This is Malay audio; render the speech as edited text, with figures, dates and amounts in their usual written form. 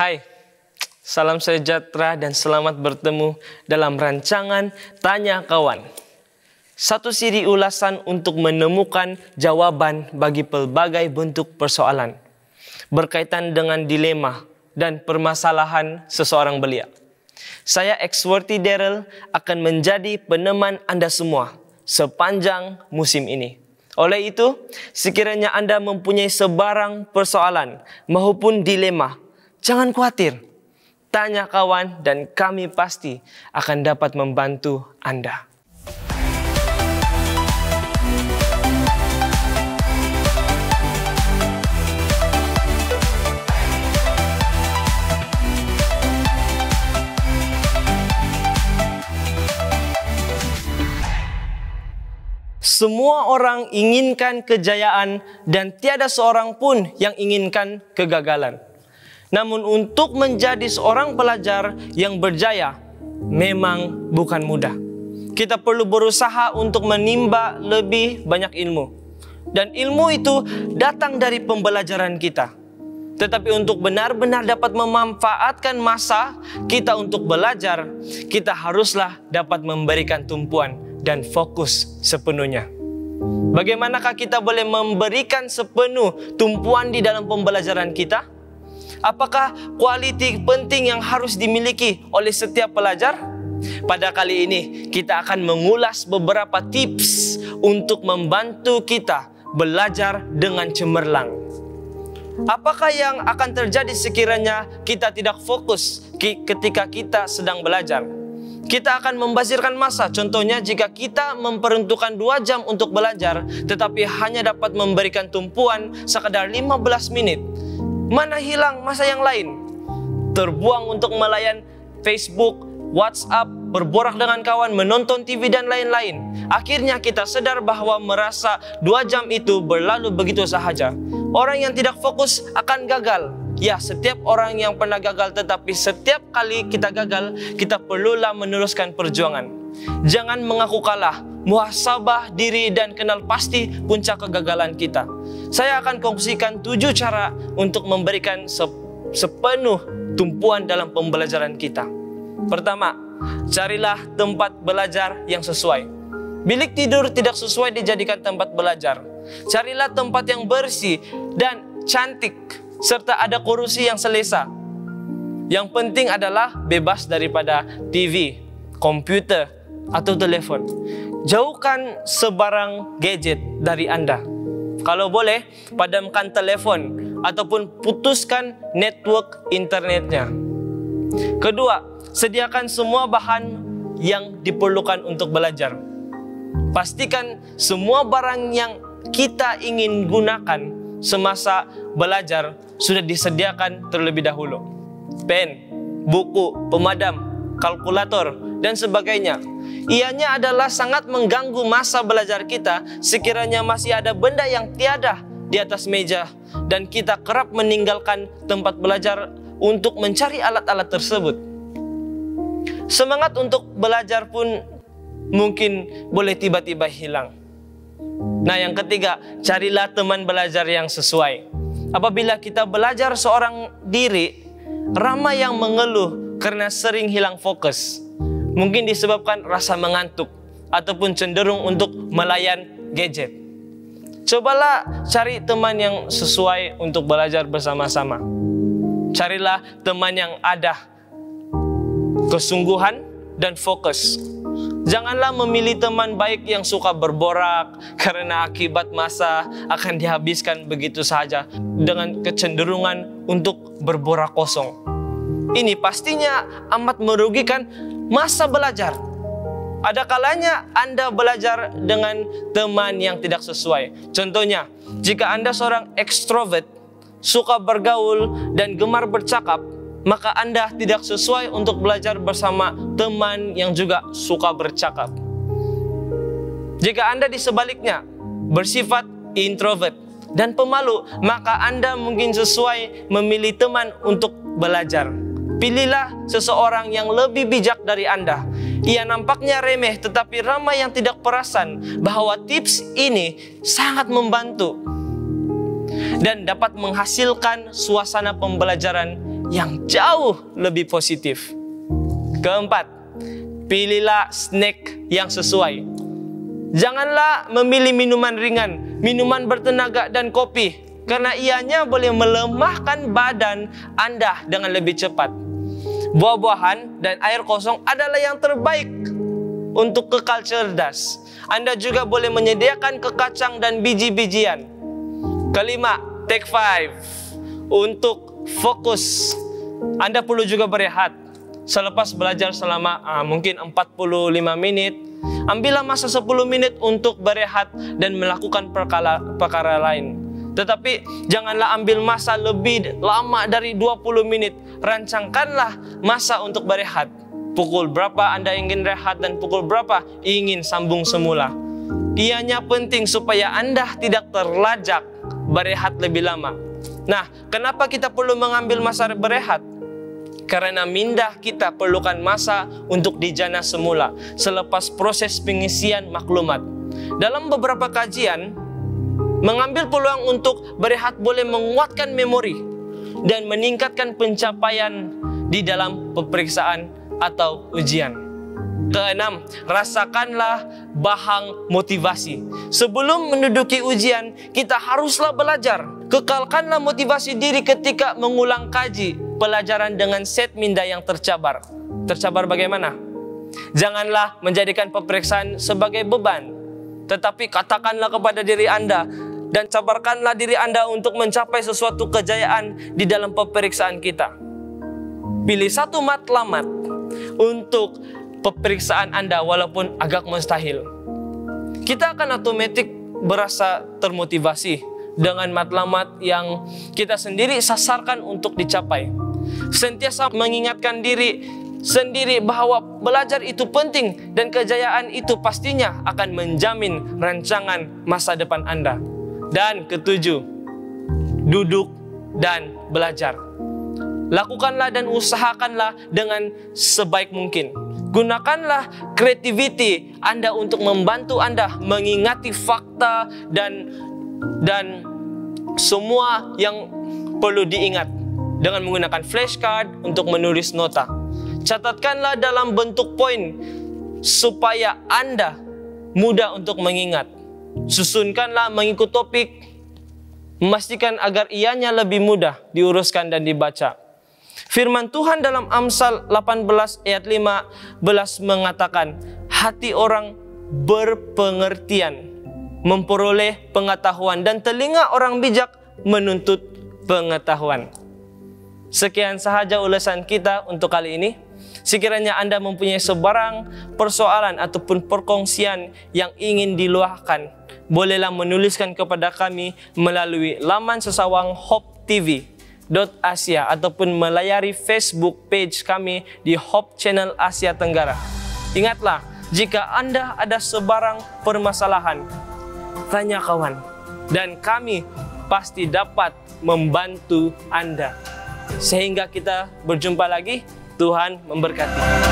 Hai, salam sejahtera dan selamat bertemu dalam rancangan Tanya Kawan. Satu siri ulasan untuk menemukan jawaban bagi pelbagai bentuk persoalan berkaitan dengan dilema dan permasalahan seseorang belia. Saya Exworthy Daryl akan menjadi peneman Anda semua sepanjang musim ini. Oleh itu, sekiranya Anda mempunyai sebarang persoalan maupun dilema, jangan khawatir. Tanya kawan dan kami pasti akan dapat membantu Anda. Semua orang inginkan kejayaan dan tiada seorang pun yang inginkan kegagalan. Namun untuk menjadi seorang pelajar yang berjaya memang bukan mudah. Kita perlu berusaha untuk menimba lebih banyak ilmu. Dan ilmu itu datang dari pembelajaran kita. Tetapi untuk benar-benar dapat memanfaatkan masa kita untuk belajar, kita haruslah dapat memberikan tumpuan dan fokus sepenuhnya. Bagaimanakah kita boleh memberikan sepenuh tumpuan di dalam pembelajaran kita? Apakah kualiti penting yang harus dimiliki oleh setiap pelajar? Pada kali ini kita akan mengulas beberapa tips untuk membantu kita belajar dengan cemerlang. Apakah yang akan terjadi sekiranya kita tidak fokus ketika kita sedang belajar? Kita akan membazirkan masa. Contohnya jika kita memperuntukkan 2 jam untuk belajar, tetapi hanya dapat memberikan tumpuan sekedar 15 menit. Mana hilang masa yang lain? Terbuang untuk melayan Facebook, WhatsApp, berborak dengan kawan, menonton TV dan lain-lain. Akhirnya kita sadar bahwa merasa 2 jam itu berlalu begitu sahaja. Orang yang tidak fokus akan gagal. Ya, setiap orang yang pernah gagal, tetapi setiap kali kita gagal, kita perlulah meneruskan perjuangan. Jangan mengaku kalah, muhasabah diri dan kenal pasti puncak kegagalan kita. Saya akan kongsikan 7 cara untuk memberikan sepenuh tumpuan dalam pembelajaran kita. Pertama, carilah tempat belajar yang sesuai. Bilik tidur tidak sesuai dijadikan tempat belajar. Carilah tempat yang bersih dan cantik, serta ada kursi yang selesa. Yang penting adalah bebas daripada TV, komputer, atau telepon. Jauhkan sebarang gadget dari Anda. Kalau boleh, padamkan telepon ataupun putuskan network internetnya. Kedua, sediakan semua bahan yang diperlukan untuk belajar. Pastikan semua barang yang kita ingin gunakan semasa belajar sudah disediakan terlebih dahulu. Pen, buku, pemadam, kalkulator, dan sebagainya. Ianya adalah sangat mengganggu masa belajar kita sekiranya masih ada benda yang tiada di atas meja dan kita kerap meninggalkan tempat belajar untuk mencari alat-alat tersebut. Semangat untuk belajar pun mungkin boleh tiba-tiba hilang. Nah, yang ketiga, carilah teman belajar yang sesuai. Apabila kita belajar seorang diri, ramai yang mengeluh karena sering hilang fokus. Mungkin disebabkan rasa mengantuk ataupun cenderung untuk melayan gadget. Cobalah cari teman yang sesuai untuk belajar bersama-sama. Carilah teman yang ada kesungguhan dan fokus. Janganlah memilih teman baik yang suka berborak karena akibat masa akan dihabiskan begitu saja dengan kecenderungan untuk berborak kosong. Ini pastinya amat merugikan masa belajar. Ada kalanya Anda belajar dengan teman yang tidak sesuai. Contohnya, jika Anda seorang ekstrovert, suka bergaul dan gemar bercakap, maka Anda tidak sesuai untuk belajar bersama teman yang juga suka bercakap. Jika Anda di sebaliknya bersifat introvert dan pemalu, maka Anda mungkin sesuai memilih teman untuk belajar. Pilihlah seseorang yang lebih bijak dari Anda. Ia nampaknya remeh, tetapi ramai yang tidak perasan bahwa tips ini sangat membantu dan dapat menghasilkan suasana pembelajaran yang jauh lebih positif. Keempat, pilihlah snack yang sesuai. Janganlah memilih minuman ringan, minuman bertenaga dan kopi, karena ianya boleh melemahkan badan Anda dengan lebih cepat. Buah-buahan dan air kosong adalah yang terbaik untuk kekal cerdas. Anda juga boleh menyediakan kekacang dan biji-bijian. Kelima, take 5. Untuk fokus, Anda perlu juga berehat. Selepas belajar selama mungkin 45 menit, ambillah masa 10 menit untuk berehat dan melakukan perkara lain. Tetapi janganlah ambil masa lebih lama dari 20 menit. Rancangkanlah masa untuk berehat. Pukul berapa Anda ingin rehat dan pukul berapa ingin sambung semula. Ianya penting supaya Anda tidak terlajak berehat lebih lama. Nah, kenapa kita perlu mengambil masa berehat? Karena minda kita perlukan masa untuk dijana semula selepas proses pengisian maklumat. Dalam beberapa kajian, mengambil peluang untuk berehat boleh menguatkan memori dan meningkatkan pencapaian di dalam peperiksaan atau ujian. Keenam, rasakanlah bahang motivasi. Sebelum menduduki ujian, kita haruslah belajar. Kekalkanlah motivasi diri ketika mengulang kaji pelajaran dengan set minda yang tercabar. Tercabar bagaimana? Janganlah menjadikan peperiksaan sebagai beban, tetapi katakanlah kepada diri Anda dan cabarkanlah diri Anda untuk mencapai sesuatu kejayaan di dalam peperiksaan kita. Pilih satu matlamat untuk peperiksaan Anda walaupun agak mustahil. Kita akan otomatis berasa termotivasi dengan matlamat yang kita sendiri sasarkan untuk dicapai. Sentiasa mengingatkan diri sendiri bahwa belajar itu penting dan kejayaan itu pastinya akan menjamin rancangan masa depan Anda. Dan ketujuh, duduk dan belajar. Lakukanlah dan usahakanlah dengan sebaik mungkin. Gunakanlah creativity Anda untuk membantu Anda mengingati fakta dan semua yang perlu diingat dengan menggunakan flashcard untuk menulis nota. Catatkanlah dalam bentuk poin supaya Anda mudah untuk mengingat. Susunkanlah mengikut topik, memastikan agar ianya lebih mudah diuruskan dan dibaca. Firman Tuhan dalam Amsal 18 ayat 15 mengatakan, hati orang berpengertian memperoleh pengetahuan dan telinga orang bijak menuntut pengetahuan. Sekian sahaja ulasan kita untuk kali ini. Sekiranya Anda mempunyai sebarang persoalan ataupun perkongsian yang ingin diluahkan, bolehlah menuliskan kepada kami melalui laman sesawang Hope TV.Asia ataupun melayari Facebook page kami di Hope Channel Asia Tenggara. Ingatlah, jika Anda ada sebarang permasalahan, tanya kawan, dan kami pasti dapat membantu Anda. Sehingga kita berjumpa lagi, Tuhan memberkati.